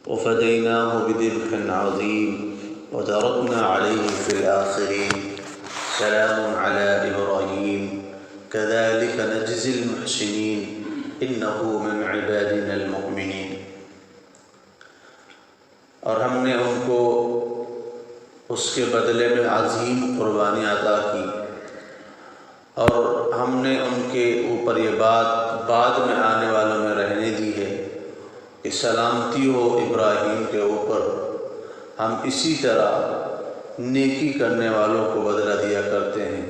وفديناه بذبح عظيم وتركنا عليه في الآخرين سلام على إبراهيم كذلك نجزي المحسنين إنه من عبادنا المؤمنين۔ اور ہم نے ان کو اس کے بدلے میں عظیم قربانی عطا کی، اور ہم نے ان کے اوپر یہ بات بعد میں آنے والوں میں رہنے دی ہے کہ سلامتی ہو ابراہیم کے اوپر، ہم اسی طرح نیکی کرنے والوں کو بدلہ دیا کرتے ہیں،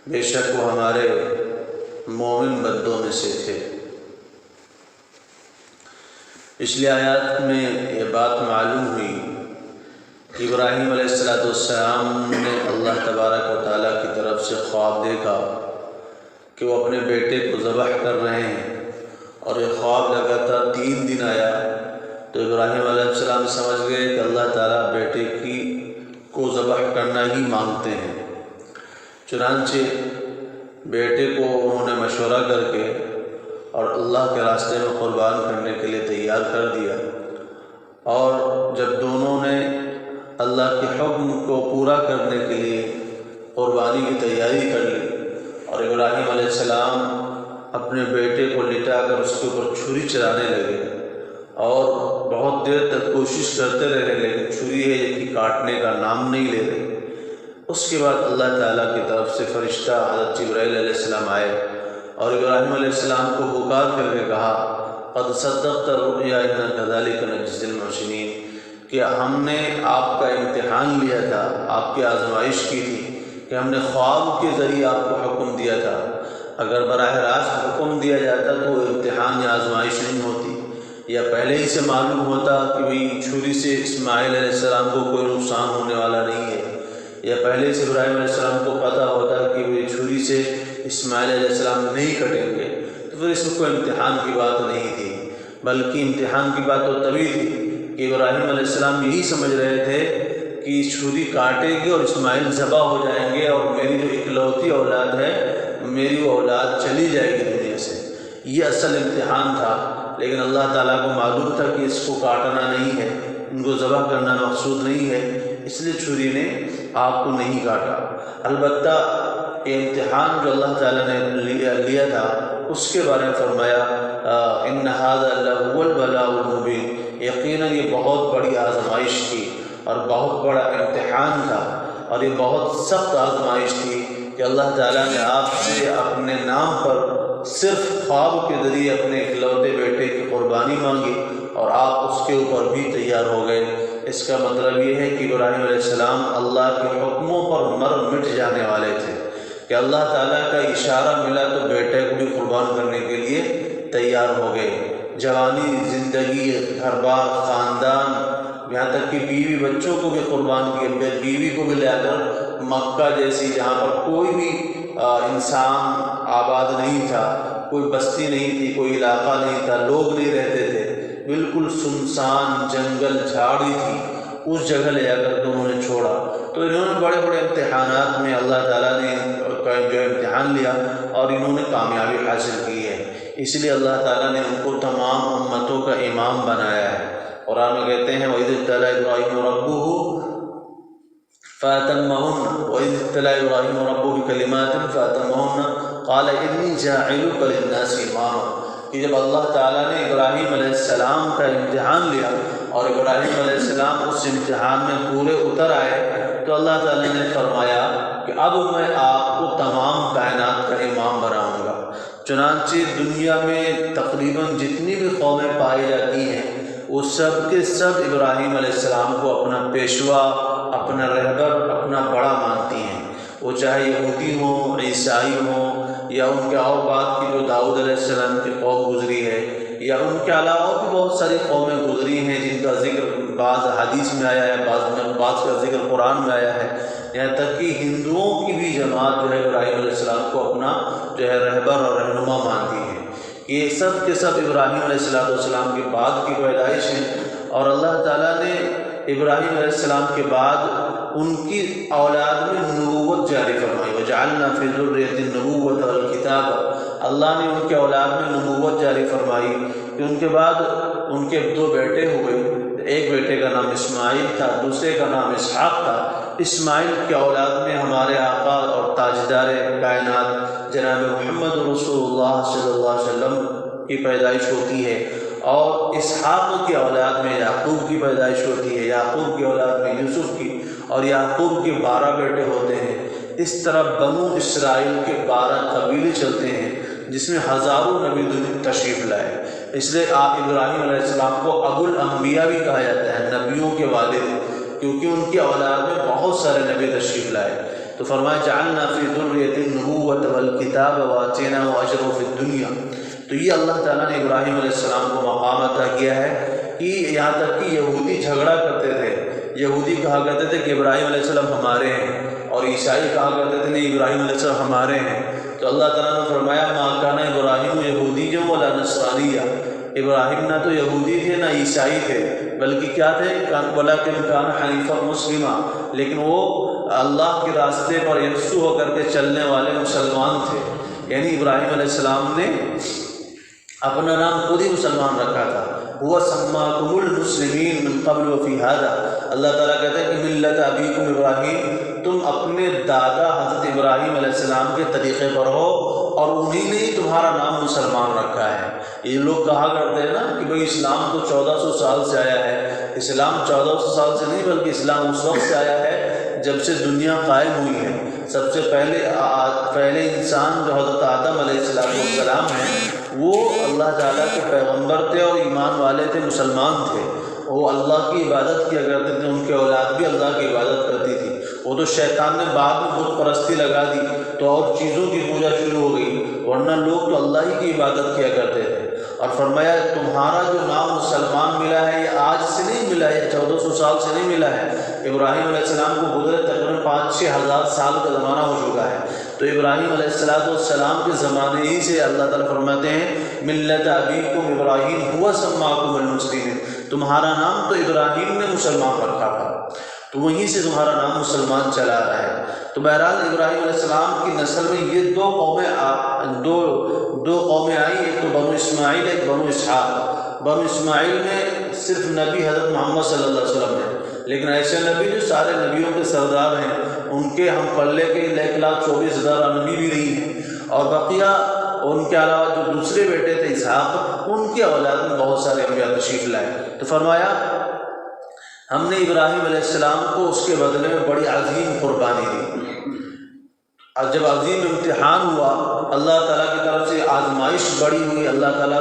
بے شک وہ ہمارے مومن بندوں میں سے تھے۔ پچھلی آیات میں یہ بات معلوم ہوئی کہ ابراہیم علیہ السلام نے اللہ تبارک و تعالیٰ کی طرف سے خواب دیکھا کہ وہ اپنے بیٹے کو ذبح کر رہے ہیں، اور یہ خواب لگاتار 3 دن آیا، تو ابراہیم علیہ السلام سمجھ گئے کہ اللہ تعالیٰ بیٹے کو ذبح کرنا ہی مانگتے ہیں۔ چنانچہ بیٹے کو انہوں نے مشورہ کر کے اور اللہ کے راستے میں قربان کرنے کے لیے تیار کر دیا، اور جب دونوں نے اللہ کے حکم کو پورا کرنے کے لیے قربانی کی تیاری کر لی، اور ابراہیم علیہ السلام اپنے بیٹے کو لٹا کر اس کے اوپر چھری چلانے لگے، اور بہت دیر تک کوشش کرتے رہے، لیکن چھری ہے کہ کاٹنے کا نام نہیں لے رہے۔ اس کے بعد اللہ تعالیٰ کی طرف سے فرشتہ حضرت جبرائیل علیہ السلام آئے اور ابراہیم علیہ السلام کو پکار کر کے کہا قد صدقت الرؤیا انا كذلك نجزي المحسنین، کہ ہم نے آپ کا امتحان لیا تھا، آپ کی آزمائش کی تھی، کہ ہم نے خواب کے ذریعے آپ کو حکم دیا تھا۔ اگر براہ راست حکم دیا جاتا تو وہ امتحان یا آزمائش نہیں ہوتی، یا پہلے ہی سے معلوم ہوتا کہ بھئی چھری سے اسماعیل علیہ السلام کو کوئی نقصان ہونے والا نہیں ہے، یا پہلے سے ابراہیم علیہ السلام کو پتہ ہوتا کہ بھئی چھری سے اسماعیل علیہ السلام نہیں کٹیں گے، تو پھر اس میں کوئی امتحان کی بات نہیں تھی، بلکہ امتحان کی بات تو تبھی تھی کہ ابراہیم علیہ السلام یہی سمجھ رہے تھے کہ چھری کاٹے گی اور اسماعیل ذبح ہو جائیں گے، اور میری جو اکلوتی اولاد ہے میری وہ اولاد چلی جائے گی دنیا سے۔ یہ اصل امتحان تھا، لیکن اللہ تعالیٰ کو معلوم تھا کہ اس کو کاٹنا نہیں ہے، ان کو ذبح کرنا مقصود نہیں ہے، اس لیے چھری نے آپ کو نہیں کاٹا۔ البتہ یہ امتحان جو اللہ تعالیٰ نے لیا تھا اس کے بارے میں فرمایا ان ھذا لہو البلاء المبین، یقیناً یہ بہت بڑی آزمائش تھی اور بہت بڑا امتحان تھا، اور یہ بہت سخت آزمائش تھی کہ اللہ تعالیٰ نے آپ سے اپنے نام پر صرف خواب کے ذریعے اپنے اکلوتے بیٹے کی قربانی مانگی، اور آپ اس کے اوپر بھی تیار ہو گئے۔ اس کا مطلب یہ ہے کہ ابراہیم علیہ السلام اللہ کے حکموں پر مر مٹ جانے والے تھے، کہ اللہ تعالیٰ کا اشارہ ملا تو بیٹے کو بھی قربان کرنے کے لیے تیار ہو گئے۔ جوانی، زندگی، گھر بار، خاندان، یہاں تک کہ بیوی بچوں کو بھی قربان کیے، بیوی کو بھی لے کر مکہ جیسی جہاں پر کوئی بھی انسان آباد نہیں تھا، کوئی بستی نہیں تھی، کوئی علاقہ نہیں تھا، لوگ نہیں رہتے تھے، بالکل سنسان جنگل جھاڑی تھی، اس جگہ لے جا کر کے انہوں نے چھوڑا۔ تو انہوں نے بڑے بڑے امتحانات میں اللہ تعالیٰ نے جو امتحان لیا اور انہوں نے کامیابی حاصل کی ہے، اس لیے اللہ تعالیٰ نے ان کو تمام امتوں کا امام بنایا ہے۔ قرآن میں کہتے ہیں وَإِذِ ابْتَلَىٰ إِبْرَاهِيمَ رَبُّهُ فَأَتَمَّهُنَّ وَإِذِ ابْتَلَىٰ إِبْرَاهِيمَ رَبُّهُ بِكَلِمَاتٍ فَأَتَمَّهُنَّ قَالَ إِنِّي جَاعِلُكَ لِلنَّاسِ إِمَامًا، کہ جب اللہ تعالیٰ نے ابراہیم علیہ السلام کا امتحان لیا اور ابراہیم علیہ السلام اس امتحان میں پورے اتر آئے، تو اللہ تعالیٰ نے فرمایا کہ اب میں آپ کو تمام کائنات کا امام بناؤں گا۔ چنانچہ دنیا میں تقریباً جتنی بھی قومیں پائی جاتی ہیں وہ سب کے سب ابراہیم علیہ السلام کو اپنا پیشوا، اپنا رہبر، اپنا بڑا مانتی ہیں، وہ چاہے یہودی ہوں، عیسائی ہوں، یا ان کے اور بعد کی جو داؤد علیہ السلام کی قوم گزری ہے، یا ان کے علاوہ بھی بہت ساری قومیں گزری ہیں جن کا ذکر بعض حدیث میں آیا ہے، بعض کا ذکر قرآن میں آیا ہے، یہاں تک کہ ہندوؤں کی بھی جماعت جو ہے ابراہیم علیہ السلام کو اپنا جو ہے رہبر اور رہنما مانتی ہے۔ یہ سب کے سب ابراہیم علیہ السلام کے بعد کی پیدائش ہیں، اور اللہ تعالیٰ نے ابراہیم علیہ السلام کے بعد ان کی اولاد میں نبوت جاری فرمائی، وجعلنا فی ذریۃ النبوۃ والکتاب، اللہ نے ان کے اولاد میں نبوت جاری فرمائی کہ ان کے بعد ان کے 2 بیٹے ہوئے، ایک بیٹے کا نام اسماعیل تھا، دوسرے کا نام اسحاق تھا۔ اسماعیل کے اولاد میں ہمارے آقا اور تاجدار کائنات جناب محمد رسول اللہ صلی اللہ علیہ وسلم کی پیدائش ہوتی ہے، اور اسحاق کی اولاد میں یعقوب کی پیدائش ہوتی ہے، یعقوب کی اولاد میں یوسف کی، اور یعقوب کے 12 بیٹے ہوتے ہیں۔ اس طرح بنو اسرائیل کے 12 قبیلے چلتے ہیں، جس میں ہزاروں نبی تشریف لائے۔ اس لیے ابراہیم علیہ السلام کو ابو الانبیاء بھی کہا جاتا ہے، نبیوں کے والد، کیونکہ ان کی اولاد میں بہت سارے نبی تشریف لائے۔ تو فرمایا جعلنا فی ذریۃ النبوۃ والکتاب وآتیناہ اجرہ فی الدنیا۔ تو یہ اللہ تعالیٰ نے ابراہیم علیہ السلام کو مقام عطا کیا ہے کہ یہاں تک کہ یہودی جھگڑا کرتے تھے، یہودی کہا کرتے تھے کہ ابراہیم علیہ السلام ہمارے ہیں، اور عیسائی کہا کرتے تھے نہیں ابراہیم علیہ السلام ہمارے ہیں۔ تو اللہ تعالیٰ نے فرمایا ما کان ابراہیم یہودی ولا نصرانی، ابراہیم نہ تو یہودی تھے نہ عیسائی تھے، بلکہ کیا تھے؟ ولکن کان حنیفا مسلما، لیکن وہ اللہ کے راستے پر یکسو ہو کر کے چلنے والے مسلمان تھے۔ یعنی ابراہیم علیہ السلام نے اپنا نام خود ہی مسلمان رکھا تھا۔ هو سماکم المسلمین من قبل وفی ھذا، اللہ تعالیٰ کہتے ہیں کہ ملت ابیکم ابراہیم، تم اپنے دادا حضرت ابراہیم علیہ السلام کے طریقے پر ہو، اور انہی نے ہی تمہارا نام مسلمان رکھا ہے۔ یہ لوگ کہا کرتے ہیں نا کہ بھئی اسلام تو 1400 سال سے آیا ہے، اسلام 1400 سال سے نہیں بلکہ اسلام اس وقت سے آیا ہے جب سے دنیا قائم ہوئی ہے۔ سب سے پہلے انسان جو حضرت آدم علیہ السلام ہیں، وہ اللہ تعالیٰ کے پیغمبر تھے اور ایمان والے تھے، مسلمان تھے، وہ اللہ کی عبادت کیا کرتے تھے، ان کے اولاد بھی اللہ کی عبادت کرتی تھی۔ وہ تو شیطان نے بعد میں بت پرستی لگا دی تو اور چیزوں کی پوجا شروع ہو گئی، ورنہ لوگ تو اللہ ہی کی عبادت کیا کرتے تھے۔ اور فرمایا تمہارا جو نام مسلمان ملا ہے یہ آج سے نہیں ملا ہے، 1400 سال سے نہیں ملا ہے، ابراہیم علیہ السلام کو گزرے تقریباً 5-6 ہزار سال کا زمانہ ہو چکا ہے۔ تو ابراہیم علیہ السلام کے زمانے ہی سے اللہ تعالیٰ فرماتے ہیں ملت ابیکم ابراہیم هو سماکم المسلمین، تمہارا نام تو ابراہیم نے مسلمان رکھا تھا، تو وہیں سے تمہارا نام مسلمان چلا رہا ہے۔ تو بہرحال ابراہیم علیہ السلام کی نسل میں یہ دو قومیں آئیں، ایک تو بنو اسماعیل، ایک بنو اسحاق۔ بنو اسماعیل میں صرف نبی حضرت محمد صلی اللہ علیہ وسلم ہیں، لیکن ایسے نبی جو سارے نبیوں کے سردار ہیں، ان کے ہم پلے کے 1,24,000 نبی بھی نہیں ہیں، اور بقیہ ان کے علاوہ جو دوسرے بیٹے تھے اسحاق، ان کے اولاد میں بہت سارے انبیاء تشریف لائے۔ تو فرمایا ہم نے ابراہیم علیہ السلام کو اس کے بدلے میں بڑی عظیم قربانی دی، اور جب عظیم امتحان ہوا، اللہ تعالیٰ کی طرف سے آزمائش بڑی ہوئی، اللہ تعالیٰ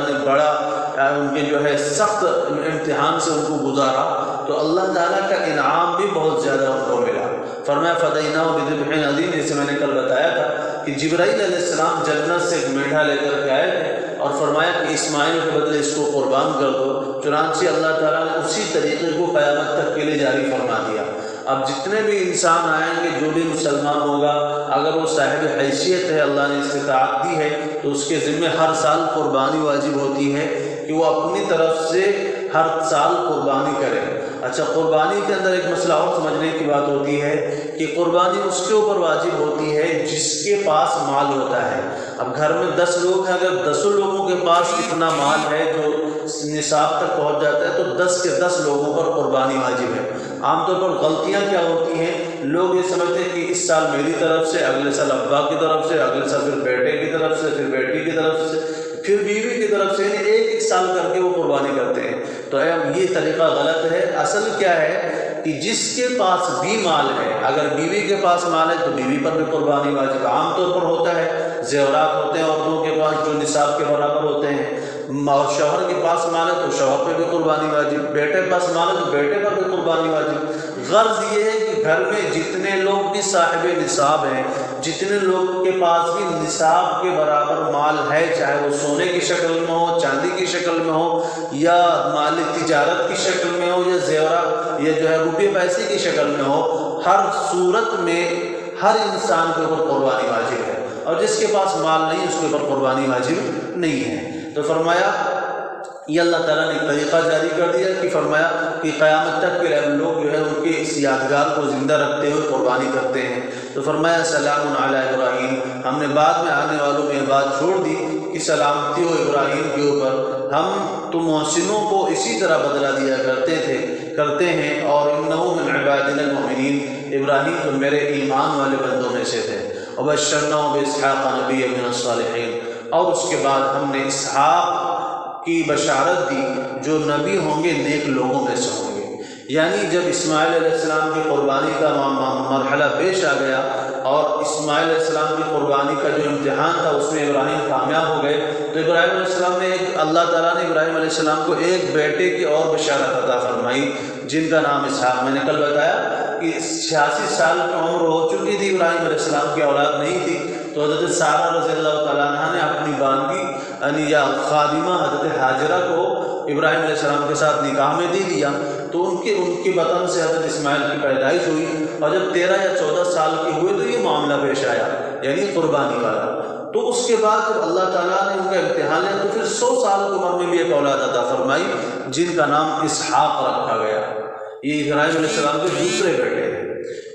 نے بڑا ان کے جو ہے سخت امتحان سے ان کو گزارا، تو اللہ تعالیٰ کا انعام بھی بہت زیادہ ان کو ملا۔ فرمایا فدیناہ بذبح عظیم، جیسے میں نے کل بتایا تھا کہ جبرائیل علیہ السلام جنت سے ایک میڈھا لے کر کے آئے تھے اور فرمایا کہ اسماعیل کے بدلے اس کو قربان کر دو، چنانچہ اللہ تعالیٰ نے اسی طریقے کو قیامت تک کے لیے جاری فرما دیا۔ اب جتنے بھی انسان آئیں گے، جو بھی مسلمان ہوگا، اگر وہ صاحب حیثیت ہے، اللہ نے استطاعت دی ہے، تو اس کے ذمہ ہر سال قربانی واجب ہوتی ہے کہ وہ اپنی طرف سے ہر سال قربانی کرے۔ اچھا، قربانی کے اندر ایک مسئلہ اور سمجھنے کی بات ہوتی ہے کہ قربانی اس کے اوپر واجب ہوتی ہے جس کے پاس مال ہوتا ہے۔ اب گھر میں 10 لوگ ہیں، اگر 10 لوگوں کے پاس اتنا مال ہے جو نصاب تک پہنچ جاتا ہے، تو 10 کے 10 لوگوں پر قربانی واجب ہے۔ عام طور پر غلطیاں کیا ہوتی ہیں، لوگ یہ سمجھتے ہیں کہ اس سال میری طرف سے، اگلے سال ابا کی طرف سے، اگلے سال پھر بیٹے کی طرف سے، پھر بیٹی کی طرف سے، پھر بیوی کی طرف سے، یعنی ایک سال کر کے وہ قربانی کرتے ہیں۔ تو یہ طریقہ غلط ہے۔ اصل کیا ہے کہ جس کے پاس بھی مال ہے، اگر بیوی کے پاس مال ہے تو بیوی پر بھی قربانی واجب۔ عام طور پر ہوتا ہے زیورات ہوتے ہیں عورتوں کے پاس جو نصاب کے برابر ہوتے ہیں، اور شوہر کے پاس مال ہے تو شوہر پہ بھی قربانی واجب، بیٹے کے پاس مال ہے تو بیٹے پر بھی قربانی واجب۔ غرض یہ ہے کہ گھر میں جتنے لوگ بھی صاحب نصاب ہیں، جتنے لوگ کے پاس بھی نصاب کے برابر مال ہے، چاہے وہ سونے کی شکل میں ہو، چاندی کی شکل میں ہو، یا مال تجارت کی شکل میں ہو، یا زیورات یا جو ہے روپے پیسے کی شکل میں ہو، ہر صورت میں ہر انسان کے اوپر قربانی واجب ہے، اور جس کے پاس مال نہیں اس کے اوپر قربانی واجب نہیں ہے۔ تو فرمایا یہ اللہ تعالیٰ نے طریقہ جاری کر دیا کہ فرمایا کہ قیامت تک کے لوگ جو ہے ان کے اس یادگار کو زندہ رکھتے ہوئے قربانی کرتے ہیں۔ تو فرمایا سلام علی ابراہیم، ہم نے بعد میں آنے والوں میں یہ بات چھوڑ دی کہ سلامتی ہو ابراہیم کے اوپر، ہم تو محسنوں کو اسی طرح بدلہ دیا کرتے ہیں، اور انہ من عبادنا المؤمنین، ابراہیم تو میرے ایمان والے بندوں میں سے تھے۔ وبشرناہ باسحاق نبیا من الصالحین، اور اس کے بعد ہم نے اسحاق کی بشارت دی جو نبی ہوں گے، نیک لوگوں میں سے ہوں گے۔ یعنی جب اسماعیل علیہ السلام کی قربانی کا مرحلہ پیش آ گیا اور اسماعیل علیہ السلام کی قربانی کا جو امتحان تھا اس میں ابراہیم کامیاب ہو گئے، تو ابراہیم علیہ السلام نے اللہ تعالیٰ نے ابراہیم علیہ السلام کو ایک بیٹے کی اور بشارت عطا فرمائی جن کا نام اسحاق۔ میں نے کل بتایا کہ 86 سال کی عمر ہو چکی تھی، ابراہیم علیہ السلام کی اولاد نہیں تھی، تو حضرت سارہ رضی اللہ تعالیٰ عنہ نے اپنی باندی یعنی یا خادمہ حضرت حاجرہ کو ابراہیم علیہ السلام کے ساتھ نکاح میں دے دیا، تو ان کے بطن سے حضرت اسماعیل کی پیدائش ہوئی، اور جب 13 یا 14 سال کے ہوئے تو یہ معاملہ پیش آیا، یعنی قربانی والا۔ تو اس کے بعد جب اللہ تعالیٰ نے ان کا امتحان لیا تو پھر 100 سال کی عمر میں بھی ایک اولاد عطا فرمائی جن کا نام اسحاق رکھا گیا۔ یہ ابراہیم علیہ السلام کے دوسرے بیٹے ہیں۔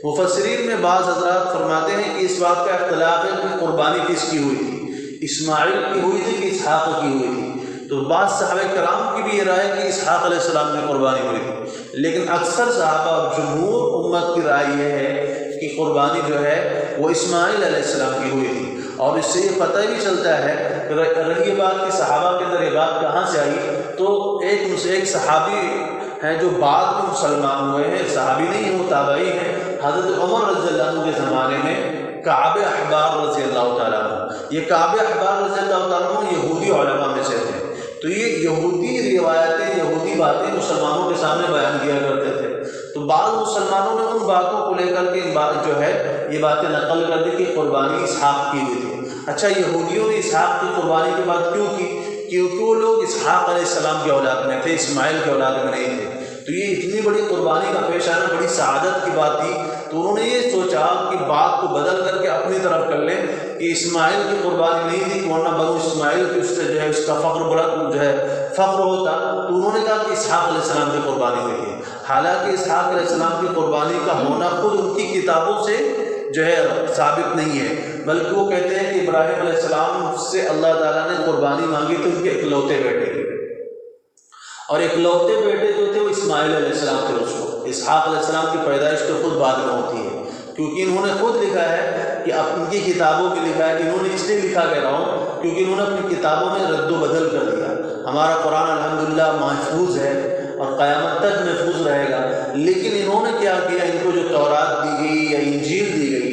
مفسرین میں بعض حضرات فرماتے ہیں کہ اس بات کا اختلاف ہے کہ قربانی کس کی ہوئی تھی، اسماعیل کی ہوئی تھی کہ اسحاق کی ہوئی تھی۔ تو بعض صحابہ کرام کی بھی یہ رائے کہ اسحاق علیہ السلام کی قربانی ہوئی تھی، لیکن اکثر صحابہ اور جمہور امت کی رائے یہ ہے کہ قربانی جو ہے وہ اسماعیل علیہ السلام کی ہوئی تھی۔ اور اس سے یہ پتہ بھی چلتا ہے کہ رہی بات کہ صحابہ کے اندر یہ بات کہاں سے آئی، تو ایک صحابی ہیں جو بعد میں مسلمان ہوئے ہیں، صحابی نہیں ہیں، وہ تابعی ہیں، حضرت عمر رضی اللہ عنہ کے زمانے میں کعب احبار رضی اللہ تعالیٰ عنہ، یہ کعب احبار رضی اللہ تعالیٰ عنہ یہودی علماء میں سے تھے، تو یہ یہودی روایتیں، یہودی باتیں مسلمانوں کے سامنے بیان کیا کرتے تھے۔ تو بعض مسلمانوں نے ان باتوں کو لے کر کے جو ہے یہ باتیں نقل کر دی کہ قربانی اسحاق کی ہوئی تھی۔ اچھا، یہودیوں نے اسحاق کی قربانی کے بعد کیوں کی؟ کیونکہ وہ لوگ اسحاق علیہ السلام کی اولاد میں تھے، اسماعیل کی اولاد میں نہیں تھے۔ تو یہ اتنی بڑی قربانی کا پیش آنا بڑی سعادت کی بات تھی، تو انہوں نے یہ سوچا کہ بات کو بدل کر کے اپنی طرف کر لیں کہ اسماعیل کی قربانی نہیں تھی، ورنہ بنو اسماعیل کی اس سے جو ہے اس کا فخر ہوتا، تو انہوں نے کہا کہ اسحاق علیہ السلام کی قربانی ہوئی ہے۔ حالانکہ اسحاق علیہ السلام کی قربانی کا ہونا خود ان کی کتابوں سے جو ہے ثابت نہیں ہے، بلکہ وہ کہتے ہیں کہ ابراہیم علیہ السلام سے اللہ تعالیٰ نے قربانی مانگی تو ان کے اکلوتے بیٹے تھے، اور اکلوتے بیٹے جو تھے وہ اسماعیل علیہ السلام تھے۔ اس کو اسحاق علیہ السلام کی پیدائش تو خود بعد میں ہوتی ہے، کیونکہ انہوں نے خود لکھا ہے کہ ان کی کتابوں میں لکھا ہے، انہوں نے اس لیے لکھا کہہ رہا ہوں کیونکہ انہوں نے اپنی کتابوں میں رد و بدل کر دیا۔ ہمارا قرآن الحمدللہ محفوظ ہے اور قیامت تک محفوظ رہے گا، لیکن انہوں نے کیا کیا، ان کو جو تورات دی گئی یا انجیل دی گئی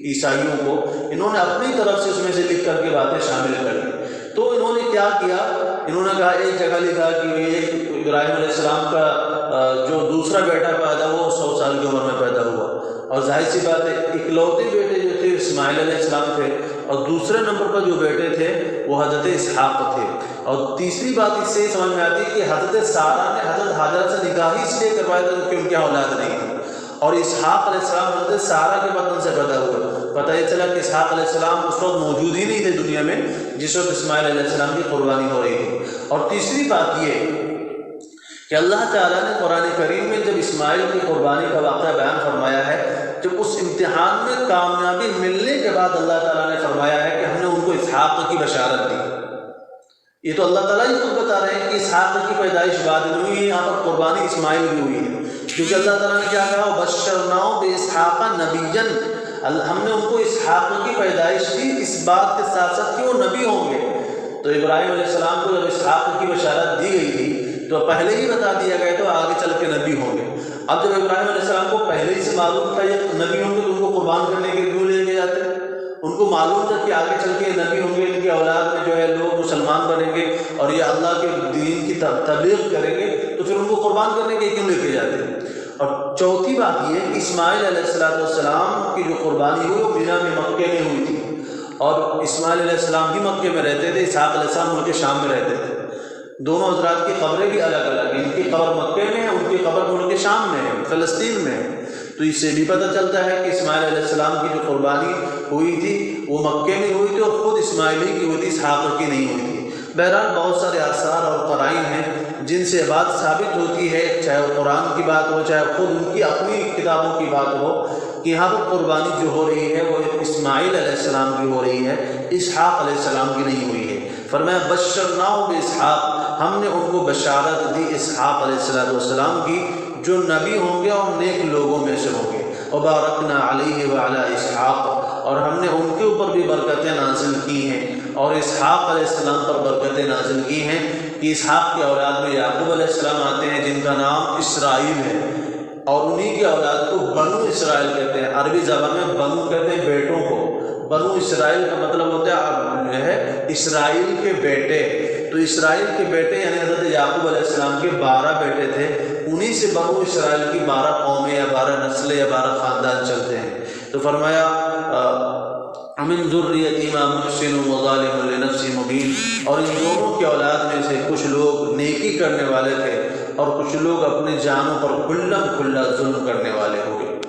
عیسائیوں کو، انہوں نے اپنی طرف سے اس میں سے لکھ کر کے باتیں شامل کر لی۔ تو انہوں نے کیا کیا، انہوں نے کہا ایک جگہ لکھا کہ ابراہیم علیہ السلام کا جو دوسرا بیٹا پیدا ہوا 100 سال کی عمر میں پیدا ہوا، اور ظاہر سی بات ہے اکلوتے بیٹے جو تھے اسماعیل علیہ السلام تھے، اور دوسرے نمبر پر جو بیٹے تھے وہ حضرت اسحاق تھے۔ اور تیسری بات اس سے سمجھ میں آتی ہے کہ حضرت سارہ نے حضرت حاجرہ سے نکاح اس لیے کروایا تھا کیونکہ ان کی اولاد نہیں تھی، اور اسحاق علیہ السلام حضرت سارہ کے بطن سے پیدا ہوا۔ پتہ یہ چلا کہ اسحاق علیہ السلام اس وقت موجود ہی نہیں تھے دنیا میں جس وقت اسماعیل علیہ السلام کی قربانی ہو رہی تھی۔ اور تیسری بات یہ کہ اللہ تعالیٰ نے قرآن کریم میں جب اسماعیل کی قربانی کا واقعہ بیان فرمایا ہے، جب اس امتحان میں کامیابی ملنے کے بعد اللہ تعالیٰ نے فرمایا ہے کہ ہم نے ان کو اسحاق کی بشارت دی۔ یہ تو اللہ تعالیٰ ہی خود بتا رہے ہیں کہ اسحاق کی پیدائش بعد میں ہوئی ہے، یہاں پر قربانی اسماعیل کی ہوئی ہے، کیونکہ اللہ تعالیٰ نے کیا کہا، وَبَشَّرْنَاهُ بِإِسْحَاقَ نَبِيًّا، ہم نے ان کو اسحاق کی پیدائش دی اس بات کے ساتھ ساتھ کہ وہ نبی ہوں گے۔ تو ابراہیم علیہ السلام کو جب اسحاق کی بشارت دی گئی تھی تو پہلے ہی بتا دیا گیا تو آگے چل کے نبی ہوں گے۔ اب جب ابراہیم علیہ السلام کو پہلے ہی سے معلوم تھا یہ نبی ہوں گے تو ان کو قربان کرنے کے کیوں لے کے جاتے؟ ان کو معلوم تھا کہ آگے چل کے نبی ہوں گے، ان کی اولاد میں جو ہے لوگ مسلمان بنیں گے اور یہ اللہ کے دین کی تبلیغ کریں گے، تو پھر ان کو قربان کرنے کے کیوں لے کے جاتے؟ اور چوتھی بات یہ کہ اسماعیل علیہ السلام کی جو قربانی ہوئی وہ مینا میں مکے میں ہوئی تھی، اور اسماعیل علیہ السلام بھی مکے میں رہتے تھے، اسحاق علیہ السلام ملک شام میں رہتے تھے۔ دونوں حضرات کی قبریں بھی الگ الگ ہیں، ان کی قبر مکے میں ہے، ان کی قبر ملک شام میں ہے، فلسطین میں ہے۔ تو اس سے بھی پتہ چلتا ہے کہ اسماعیل علیہ السلام کی جو قربانی ہوئی تھی وہ مکے میں ہوئی تھی، اور خود اسماعیل ہی کی ہوئی تھی، اسحاق کی نہیں ہوئی تھی۔ بہرحال بہت سارے آثار اور قرائن ہیں جن سے بات ثابت ہوتی ہے، چاہے وہ قرآن کی بات ہو، چاہے خود ان کی اپنی کتابوں کی بات ہو، کہ یہاں پر قربانی جو ہو رہی ہے وہ اسماعیل علیہ السلام کی ہو رہی ہے، اسحاق علیہ السلام کی نہیں ہوئی ہے۔ فرمایا بشرناہ باسحاق، ہم نے ان کو بشارت دی اسحاق علیہ السلام کی، جو نبی ہوں گے اور نیک لوگوں میں سے ہوں گے۔ وبارکنا علیہ وعلی اسحاق، اور ہم نے ان کے اوپر بھی برکتیں نازل کی ہیں، اور اسحاق علیہ السلام پر برکتیں نازل کی ہیں کہ اسحاق کی اولاد میں یعقوب علیہ السلام آتے ہیں جن کا نام اسرائیل ہے، اور انہی کی اولاد کو بنو اسرائیل کہتے ہیں۔ عربی زبان میں بنو کہتے ہیں بیٹوں کو، بنو اسرائیل کا مطلب ہوتا ہے اسرائیل کے بیٹے۔ تو اسرائیل کے بیٹے یعنی حضرت یعقوب علیہ السلام کے 12 بیٹے تھے، انہی سے بنو اسرائیل کی 12 قومیں یا 12 نسلیں یا 12 خاندان چلتے ہیں۔ تو فرمایا من ذریتہما محسن وظالم لنفسہ مبین، اور ان دونوں کی اولاد میں سے کچھ لوگ نیکی کرنے والے تھے اور کچھ لوگ اپنے جانوں پر کھلا ظلم کرنے والے ہو گئے۔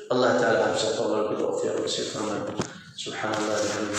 اللہ تعالیٰ ہم سب کو توفیق نصیب فرمائے۔ سبحان اللہ۔